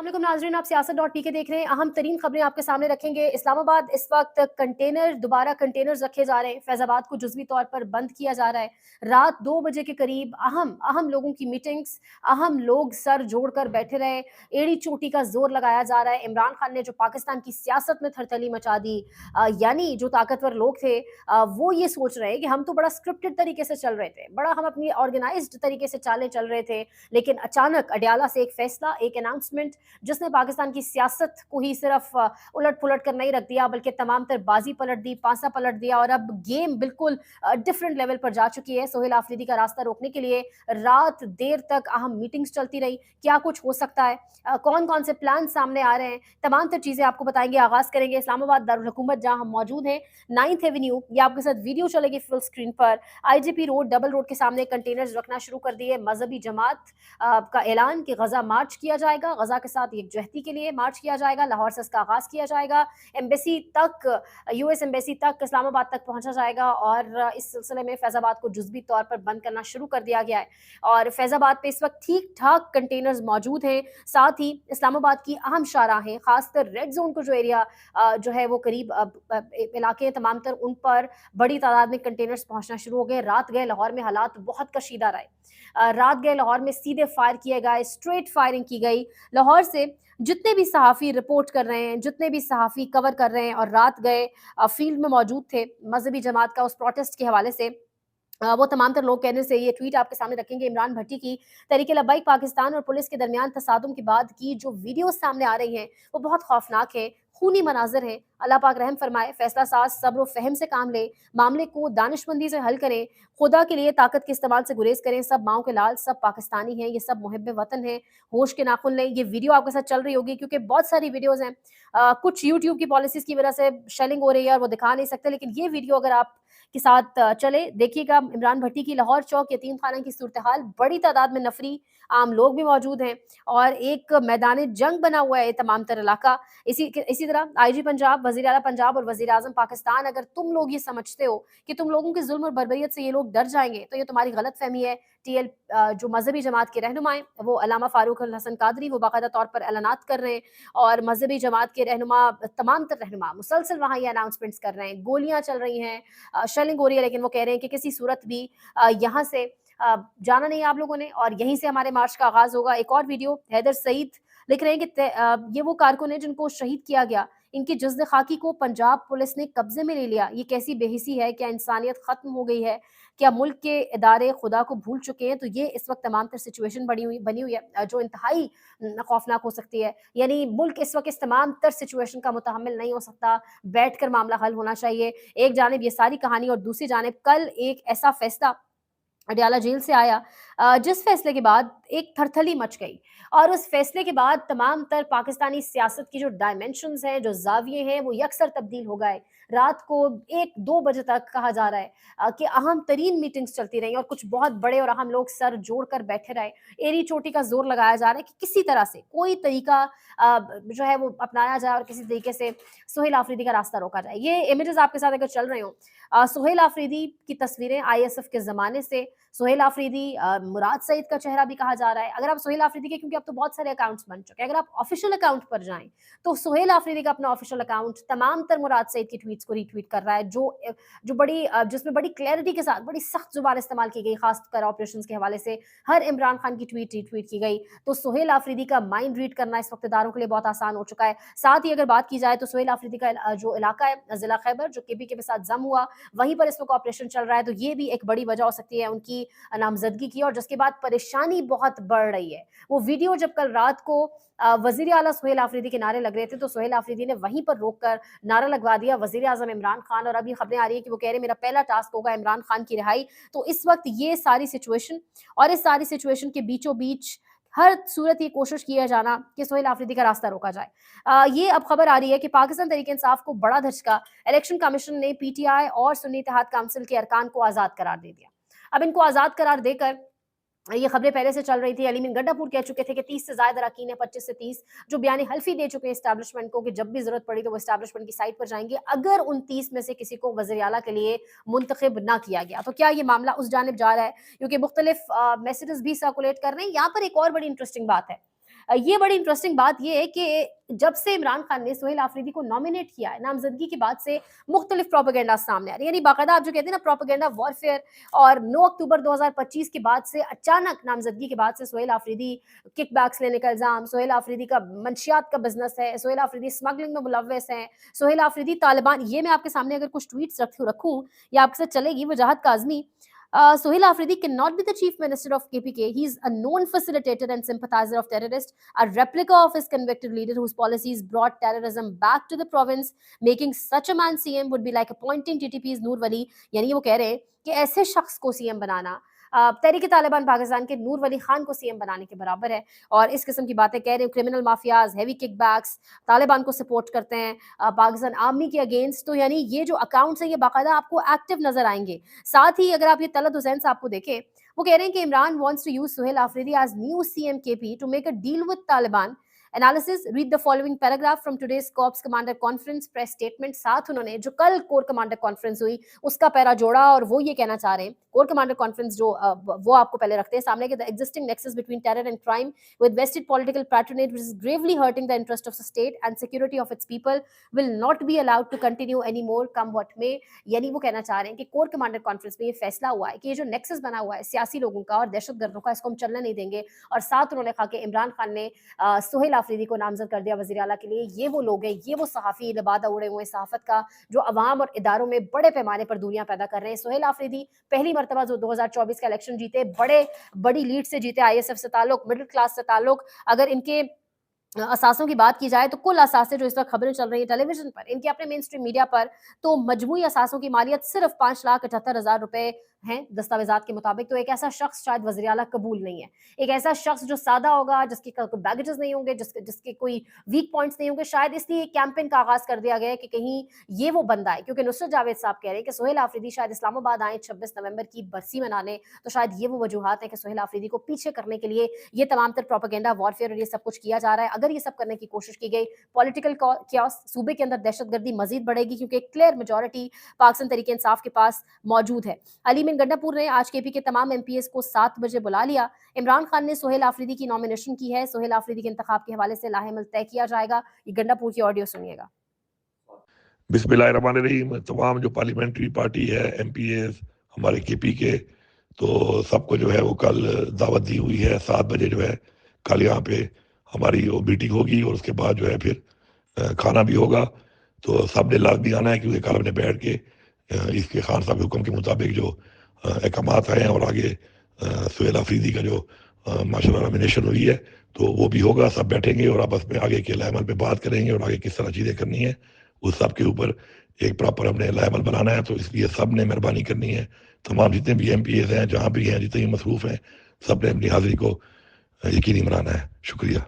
अस्सलामुअलैकुम नाज़रीन, आप सियासत.pk देख रहे हैं। अहम तरीन खबरें आपके सामने रखेंगे। इस्लामाबाद इस वक्त दोबारा कंटेनर्स रखे जा रहे हैं। फैज़ाबाद को जुज़वी तौर पर बंद किया जा रहा है। रात 2 बजे के करीब अहम अहम लोगों की मीटिंग्स, अहम लोग सर जोड़कर बैठे रहे। एड़ी चोटी का जोर लगाया जा रहा है। इमरान खान ने जो पाकिस्तान की सियासत में थरथली मचा दी, यानी जो ताकतवर लोग थे, वो ये सोच रहे हैं कि हम तो बड़ा स्क्रिप्टेड तरीके से चल रहे थे, बड़ा हम अपनी ऑर्गेनाइज्ड तरीके से चालें चल रहे थे, लेकिन अचानक अडयाला से एक फैसला, एक अनाउंसमेंट जिसने पाकिस्तान की सियासत को ही सिर्फ उलट पुलट कर नहीं रख दिया, बल्कि तमाम तर बाजी पलट दी, पासा पलट दिया, और अब गेम बिल्कुल डिफरेंट लेवल पर जा चुकी है। सोहेल आफरीदी का रास्ता रोकने के लिए रात देर तक अहम मीटिंग्स चलती रही। क्या कुछ हो सकता है, कौन कौन से प्लान सामने आ रहे हैं, तमाम तर चीजें आपको बताएंगे। आगाज करेंगे इस्लामाबाद दारुल हुकूमत, जहां हम मौजूद हैं, 9th एवेन्यू। ये आपके साथ वीडियो चलेगी फुल स्क्रीन पर। आईजीपी रोड, डबल रोड के सामने कंटेनर्स रखना शुरू कर दिए। मजहबी जमात का ऐलान कि गजा मार्च किया जाएगा, गजा के साथ यकजहती के लिए मार्च किया जाएगा। लाहौर से इसका आगाज किया जाएगा, एम्बेसी तक, यूएस एम्बेसी तक, इस्लामाबाद तक पहुंचा जाएगा, और इस सिलसिले में फैजाबाद को जुज़वी तौर पर बंद करना शुरू कर दिया गया है। और फैजाबाद पे इस वक्त ठीक ठाक कंटेनर्स मौजूद हैं। साथ ही इस्लामाबाद की अहम शाहराहें, खासकर रेड जोन को जो एरिया जो है वो करीब इलाके तमाम तर, उन पर बड़ी तादाद में कंटेनर्स पहुंचना शुरू हो गए। रात गए लाहौर में हालात बहुत कशीदा रहे। रात गए लाहौर में सीधे फायर किए गए, स्ट्रेट फायरिंग की गई। लाहौर से जितने भी सहाफ़ी रिपोर्ट कर रहे हैं, जितने भी सहाफ़ी कवर कर रहे हैं और रात गए फील्ड में मौजूद थे मजहबी जमात का उस प्रोटेस्ट के हवाले से, वो तमाम तर लोग कहने से, ये ट्वीट आपके सामने रखेंगे। इमरान भट्टी की तहरीक लब्बैक पाकिस्तान और पुलिस के दरमियान तसादुम के बाद की जो वीडियो सामने आ रही हैं, वो बहुत खौफनाक है, खूनी मनाजिर हैं। अल्लाह पाक रहम फरमाए, फैसला साज सब्र फहम से काम ले, मामले को दानिशमंदी से हल करें, खुदा के लिए ताकत के इस्तेमाल से गुरेज करें। सब माओ के लाल, सब पाकिस्तानी हैं, ये सब मुहिब वतन हैं, होश के नाखुन लें। ये वीडियो आपके साथ चल रही होगी क्योंकि बहुत सारी वीडियोज़ हैं। कुछ यूट्यूब की पॉलिसीज़ की वजह से शेलिंग हो रही है और वो दिखा नहीं सकते, लेकिन ये वीडियो अगर आप के साथ चले, देखिएगा इमरान भट्टी की लाहौर चौक यतीम खाना की सूरत हाल। बड़ी तादाद में नफरी आम लोग भी मौजूद हैं और एक मैदान जंग बना हुआ है तमाम तर इलाका। इसी तरह आईजी पंजाब, वज़ीर आला पंजाब और वज़ीर आज़म पाकिस्तान, अगर तुम लोग ये समझते हो कि तुम लोगों के जुल्म और बर्बरियत से ये लोग डर जाएंगे, तो ये तुम्हारी गलत फहमी है। टीएल जो मजहबी जमात के रहनुमा हैं, वो अल्लामा फारूक अल हसन कादरी, वो बाकायदा तौर पर ऐलानात कर रहे हैं, और मजहबी जमात के रहनुमा, तमाम तर रहनुमा मुसलसल वहाँ ये अनाउंसमेंट्स कर रहे हैं। गोलियां चल रही हैं, शेलिंग हो रही है, लेकिन वो कह रहे हैं कि किसी सूरत भी यहाँ से जाना नहीं है आप लोगों ने, और यहीं से हमारे मार्च का आगाज होगा। एक और वीडियो, हैदर सईद लिख रहे हैं कि ये वो कारकुन है जिनको शहीद किया गया, इनकी जज्द खाकी को पंजाब पुलिस ने कब्जे में ले लिया। ये कैसी बेहिसी है, क्या इंसानियत खत्म हो गई है, क्या मुल्क के इदारे खुदा को भूल चुके हैं। तो ये इस वक्त तमाम तर सिचुएशन बनी हुई है, जो इंतहाई खौफनाक हो सकती है। यानी मुल्क इस वक्त इस तमाम तर सिचुएशन का मुतहम्मिल नहीं हो सकता। बैठ कर मामला हल होना चाहिए। एक जानिब ये सारी कहानी, और दूसरी जानिब कल एक ऐसा फैसला अडयाला जेल से आया, जिस फैसले के बाद एक थरथली मच गई, और उस फैसले के बाद तमाम तर पाकिस्तानी सियासत की जो डायमेंशंस हैं, जो जाविये हैं, वो यकसर तब्दील हो गए। रात को 1-2 बजे तक कहा जा रहा है कि अहम तरीन मीटिंग्स चलती रही, और कुछ बहुत बड़े और अहम लोग सर जोड़कर बैठे रहे। एड़ी चोटी का जोर लगाया जा रहा है कि किसी तरह से कोई तरीका जो है वो अपनाया जाए और किसी तरीके से सोहेल आफरीदी का रास्ता रोका जाए। ये इमेजेस आपके साथ अगर चल रहे हो, सोहेल आफरीदी की तस्वीरें आईएसएफ के ज़माने से, सोहेल आफरीदी, मुराद सईद का चेहरा भी कहा जा रहा है। अगर आप सोहेल आफरीदी के, क्योंकि अब तो बहुत सारे अकाउंट्स बन चुके हैं, अगर आप ऑफिशियल अकाउंट पर जाएं, तो सोहेल आफरीदी का अपना ऑफिशियल अकाउंट तमाम तर मुराद सईद की ट्वीट्स को रीट्वीट कर रहा है, जो बड़ी जिसमें बड़ी क्लैरिटी के साथ बड़ी सख्त जुबान इस्तेमाल की गई, खासकर ऑपरेशन के हवाले से हर इमरान खान की ट्वीट रीट्वीट की गई। तो सोहेल आफरीदी का माइंड रीड करना इस वक्त इदारों के लिए बहुत आसान हो चुका है। साथ ही अगर बात की जाए तो सोहेल आफरीदी का जो इलाका है जिला खैबर, जो केपीके के साथ जम हुआ, वहीं पर इस वक्त ऑपरेशन चल रहा है। तो ये भी एक बड़ी वजह हो सकती है उनकी नामजदगी की, और जिसके बाद परेशानी बहुत बढ़ रही है। वो वीडियो जब कल रात को वजीर आला सोहेल आफरीदी के नारे लग रहे थे, तो सोहेल आफरीदी ने वहीं पर रोककर नारा लगवा दिया वजीर आजम इमरान खान, और अभी खबरें आ रही है कि वो कह रहे मेरा पहला टास्क होगा इमरान खान की रिहाई। तो इस वक्त ये सारी सिचुएशन, और इस सारी सिचुएशन के बीचों बीच हर सूरत ये कोशिश किया जाना कि सोहेल आफरीदी का रास्ता रोका जाए। ये अब खबर आ रही है कि पाकिस्तान तहरीक इंसाफ को बड़ा धचका, इलेक्शन कमीशन ने पीटीआई और सुन्नी इत्तेहाद काउंसिल के अरकान को आज़ाद करार दे दिया। अब इनको आज़ाद करार देकर, ये खबरें पहले से चल रही थी, अलीमीन गड्ढापुर कह चुके थे कि 30 से ज़्यादा अरकान है, 25 से 30, जो बयान हल्फी दे चुके हैं इस्टेब्लिशमेंट को कि जब भी ज़रूरत पड़ी तो वो इस्टेब्लिशमेंट की साइट पर जाएंगे अगर उन 30 में से किसी को वज़ीर आला के लिए मुंतखब ना किया गया। तो क्या ये मामला उस जानिब जा रहा है? क्योंकि मुख्तलिफ मैसेजेस भी सर्कुलेट कर रहे हैं। यहाँ पर एक और बड़ी इंटरेस्टिंग बात है, ये बड़ी इंटरेस्टिंग बात ये है कि जब से इमरान खान ने सोहेल आफरीदी को नॉमिनेट किया है नामजदगी के बाद से मुख्तलिफ प्रोपेगेंडा सामने आ रही है, यानी बाकायदा आप जो कहते हैं ना प्रोपेगेंडा वॉरफेयर। और 9 अक्टूबर 2025 के बाद से अचानक नामजदगी के बाद से सोहेल आफरीदी किकबैक्स लेने का इल्जाम, सोहेल आफरीदी का मंशियात का बिजनेस है, सोहेल आफरीदी स्मगलिंग में मुलव्वस हैं, सोहेल आफरीदी तालिबान। ये मैं आपके सामने अगर कुछ ट्वीट्स रखूं या आपके साथ चलेगी वजाहत Kazmi. Sohail Afridi cannot be the chief minister of KPK. He is a known facilitator and sympathizer of terrorists, a replica of his convicted leader whose policies brought terrorism back to the province. Making such a man CM would be like appointing TTP's Noor Wali. यानी वो कह रहे हैं कि ऐसे शख्स को CM बनाना तहरीक तालिबान पाकिस्तान के नूर वली खान को सीएम बनाने के बराबर है। और इस किस्म की बातें कह रहे हैं, criminal mafias, heavy kickbacks, Taliban को सपोर्ट करते हैं पाकिस्तान आर्मी के अगेंस्ट। तो यानी ये जो अकाउंट्स हैं ये बाकायदा आपको एक्टिव नजर आएंगे। साथ ही अगर आप ये तलत हुसैन साहब को देखें, वो कह रहे हैं कि Imran wants to use Sohail Afridi as new CM KP to make a deal with Taliban. Analysis, read the following paragraph from today's corps commander conference press statement. साथ उन्होंने जो कल कोर कमांडर कॉन्फ्रेंस हुई उसका पैरा जोड़ा और वो ये कहना चाह रहे हैं, कोर कमांडर कॉन्फ्रेंस जो वो आपको पहले रखते हैं सामने, कि the existing nexus between terror and crime with vested political patronage which is gravely hurting the interest of the state and security of its people will not be allowed to continue any more come what may. यानी वो कहना चाह रहे हैं कि core commander conference में ये फैसला हुआ है कि ये जो नेक्सस बना हुआ है सियासी लोगों का और दहशतगर्दों का, इसको हम चलने नहीं देंगे। और साथ उन्होंने कहा कि इमरान खान ने सोहेल आफरीदी को नामजद कर दिया वज़ीर आला के लिए। ये वो लोग हैं, ये वो सहाफ़ी लिबादा उड़े हुए सहाफ़त का जो अवाम और इदारों में बड़े पैमाने पर दूरियां पैदा कर रहे हैं। सोहेल आफरीदी पहली मरतबा जो 2024 का इलेक्शन जीते, बड़ी लीड से जीते, आईएसएफ से ताल्लुक, मिडिल क्लास से ताल्लुक। अगर इनके असासों की बात की जाए तो कुल असासे जो इस वक्त खबरें चल रही है टेलीविजन पर, इनके अपने मेन स्ट्रीम मीडिया पर, तो मजमूई असासों की मालियत सिर्फ 5,78,000 रुपए हैं दस्तावेजात के मुताबिक। तो एक ऐसा शख्स शायद वज़ीर आला कबूल नहीं है, एक ऐसा शख्स जो सादा होगा, जिसके कोई बैगेजेस नहीं होंगे, जिसके कोई वीक पॉइंट्स नहीं होंगे। शायद इसलिए कैंपेन का आगाज कर दिया गया है कि कहीं ये वो बंदा है, क्योंकि नुसरत जावेद साहब कह रहे हैं कि सोहेल आफरीदी शायद इस्लामाबाद आए 26 नवंबर की बरसी मनाने। तो शायद ये वो वजूहात है कि सोहेल आफरीदी को पीछे करने के लिए ये तमाम तर प्रोपेगेंडा वॉरफेयर और ये सब कुछ किया जा रहा है। अगर ये सब करने की कोशिश की गई, पॉलिटिकल क्यास, सूबे के अंदर दहशतगर्दी मजीद बढ़ेगी, क्योंकि एक क्लियर मेजोरिटी पाकिस्तान तहरीक इंसाफ के पास मौजूद है। अलीमीन गंडापुर ने आज केपी के तमाम एमपीएस को 7 बजे बुला लिया। इमरान खान ने सोहेल आफरीदी की नॉमिनेशन की है। सोहेल आफरीदी के इंतखाब के हवाले से लाहेमल तय किया जाएगा। ये गंडापुर की ऑडियो सुनिएगा। बिस्मिल्लाहिर्रहमानिर्रहीम। तमाम जो पार्लियामेंट्री पार्टी है, एमपीएस हमारे केपी के, तो सबको जो है वो कल दावत दी हुई है। 7 बजे जो है कल यहाँ पे हमारी वो मीटिंग होगी और उसके बाद जो है फिर खाना भी होगा। तो सब ने लाजमी आना है, क्योंकि कल हमने बैठ के इसके खान साहब के हुक्म के मुताबिक जो अहकामात आए हैं और आगे सोहेल आफरीदी का जो माशाल्लाह नॉमिनेशन हुई है तो वो भी होगा। सब बैठेंगे और आपस में आगे के लाएमल पे बात करेंगे और आगे किस तरह चीज़ें करनी है उस सब के ऊपर एक प्रॉपर हमने लाएमल बनाना है। तो इसलिए सब ने मेहरबानी करनी है, तमाम जितने भी एमपीएस हैं, जहाँ भी हैं, जितने भी मसरूफ़ हैं, सब ने अपनी हाज़िरी को यकीनी बनाना है। शुक्रिया।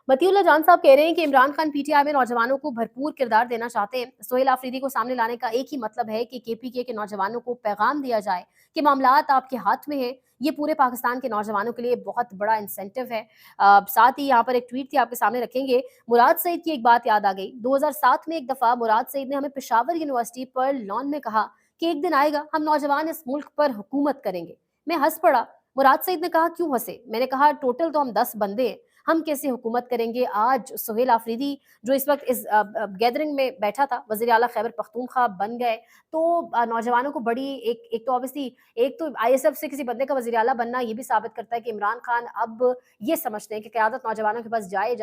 मतीउल्लाह जान साहब कह रहे हैं कि इमरान खान पीटीआई में नौजवानों को भरपूर किरदार देना चाहते हैं। सोहेल आफरीदी को सामने लाने का एक ही मतलब है कि केपीके के नौजवानों को पैगाम दिया जाए कि मामलात आपके हाथ में है। ये पूरे पाकिस्तान के नौजवानों के लिए बहुत बड़ा इंसेंटिव है। साथ ही यहाँ पर एक ट्वीट थी, आपके सामने रखेंगे। मुराद सईद की एक बात याद आ गई। 2007 में एक दफ़ा मुराद सईद ने हमें पेशावर यूनिवर्सिटी पर लॉन में कहा कि एक दिन आएगा हम नौजवान इस मुल्क पर हुकूमत करेंगे। मैं हंस पड़ा। मुराद सईद ने कहा क्यों हंसे? मैंने कहा टोटल तो हम 10 बंदे हैं, हम कैसे हुकूमत करेंगे? आज सोहेल आफरीदी जो इस वक्त इस गैदरिंग में बैठा था, वज़ीर आला खैबर पख्तूनख्वा बन गए। तो नौजवानों को बड़ी एक तो ऑब्वियसली एक तो आईएसएफ से किसी बंदे का वज़ीर आला बनना ये भी साबित करता है कि इमरान खान अब ये समझते हैं कि क़यादत नौजवानों के पास जाए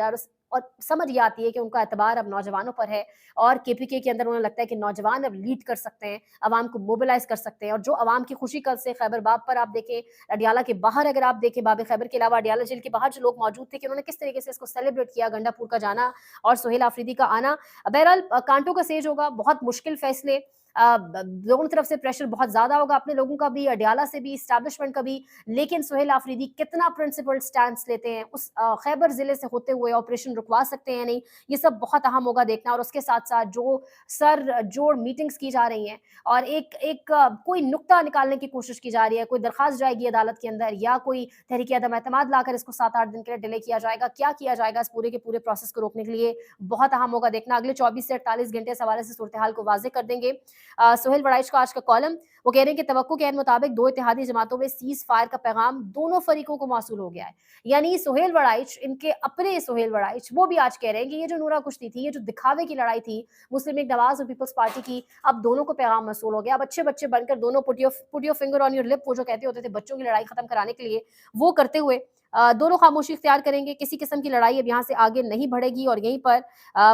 और समझ ये आती है कि उनका एतबार अब नौजवानों पर है। और केपीके के अंदर उन्हें लगता है कि नौजवान अब लीड कर सकते हैं, अवाम को मोबिलाइज कर सकते हैं। और जो अवाम की खुशी कल से खैबर बाब पर आप देखें, अडियाला के बाहर अगर आप देखें, बाब खैबर के अलावा अडियाला जेल के बाहर जो लोग मौजूद थे कि उन्होंने किस तरीके से इसको सेलिब्रेट किया, गंडापुर का जाना और सोहेल आफरीदी का आना। बहरहाल कांटों का सेज होगा, बहुत मुश्किल फैसले, दोनों तरफ से प्रेशर बहुत ज्यादा होगा, अपने लोगों का भी, अडियाला से भी, इस्टेब्लिशमेंट का भी। लेकिन सोहेल आफरीदी कितना प्रिंसिपल स्टैंड लेते हैं, उस खैबर जिले से होते हुए ऑपरेशन रुकवा सकते हैं नहीं, ये सब बहुत अहम होगा देखना। और उसके साथ साथ जो सर जोड़ मीटिंग्स की जा रही हैं और एक कोई नुक्ता निकालने की कोशिश की जा रही है, कोई दरखास्त जाएगी अदालत के अंदर या कोई तहरीक अदम एतमाद लाकर इसको 7-8 दिन के लिए डिले किया जाएगा, क्या किया जाएगा इस पूरे के पूरे प्रोसेस को रोकने के लिए, बहुत अहम होगा देखना। अगले 24 से 48 घंटे इस हवाले से सूरत हाल को वाज़ेह कर देंगे। सुहेल वड़ाइच का आज का कॉलम, वो कह रहे हैं कि तवक्को के मुताबिक दो इत्तेहादी जमातों में सीज फायर का पैगाम दोनों फरीकों को मौसूल हो गया है। यानी सुहेल वड़ाइच, इनके अपने सुहेल वड़ाइच, वो भी आज कह रहे हैं कि ये जो नूरा कुश्ती थी, ये जो दिखावे की लड़ाई थी मुस्लिम लीग नवाज और पीपल्स पार्टी की, अब दोनों को पैगाम मौसूल हो गया। अब अच्छे बच्चे बनकर दोनों put your finger on your lip, वो जो कहते होते थे बच्चों की लड़ाई खत्म कराने के लिए, वो करते हुए दोनों खामोशी इख्तियार करेंगे। किसी किस्म की लड़ाई अब यहाँ से आगे नहीं बढ़ेगी और यहीं पर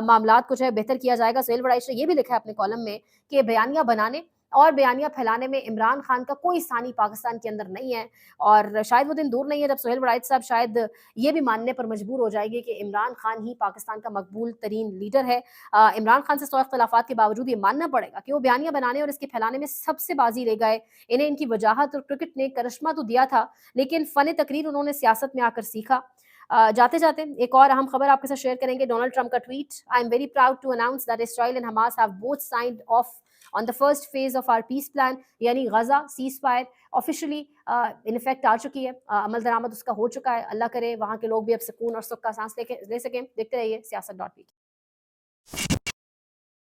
मामलात को जो है बेहतर किया जाएगा। सुहेल वड़ाइच ने ये भी लिखा है अपने कॉलम में कि बयानिया बनाने और बयानिया फैलाने में इमरान खान का कोई सानी पाकिस्तान के अंदर नहीं है, और शायद वो दिन दूर नहीं है जब सुहेल वड़ाइच साहब शायद ये भी मानने पर मजबूर हो जाएंगे कि इमरान खान ही पाकिस्तान का मकबूल तरीन लीडर है। इमरान खान से सौ इख्तलाफात के बावजूद ये मानना पड़ेगा कि वो बयानिया बनाने और इसके फैलाने में सबसे बाजी ले गए। इन्हें इनकी वजाहत और क्रिकेट ने करिश्मा तो दिया था, लेकिन फ़न तकरीर उन्होंने सियासत में आकर सीखा। जाते जाते एक और अहम खबर आपके साथ शेयर करेंगे। डोनाल्ड ट्रंप का tweet, I am very proud to announce that Israel and Hamas have both signed off on the first phase of our peace plan, यानी Gaza cease fire officially in effect आ चुकी है। अमल दरामद उसका हो चुका है। अल्लाह करे वहाँ के लोग भी अब सुकून और सुख का सांस ले सकें। देखते रहिए सियासत.pk।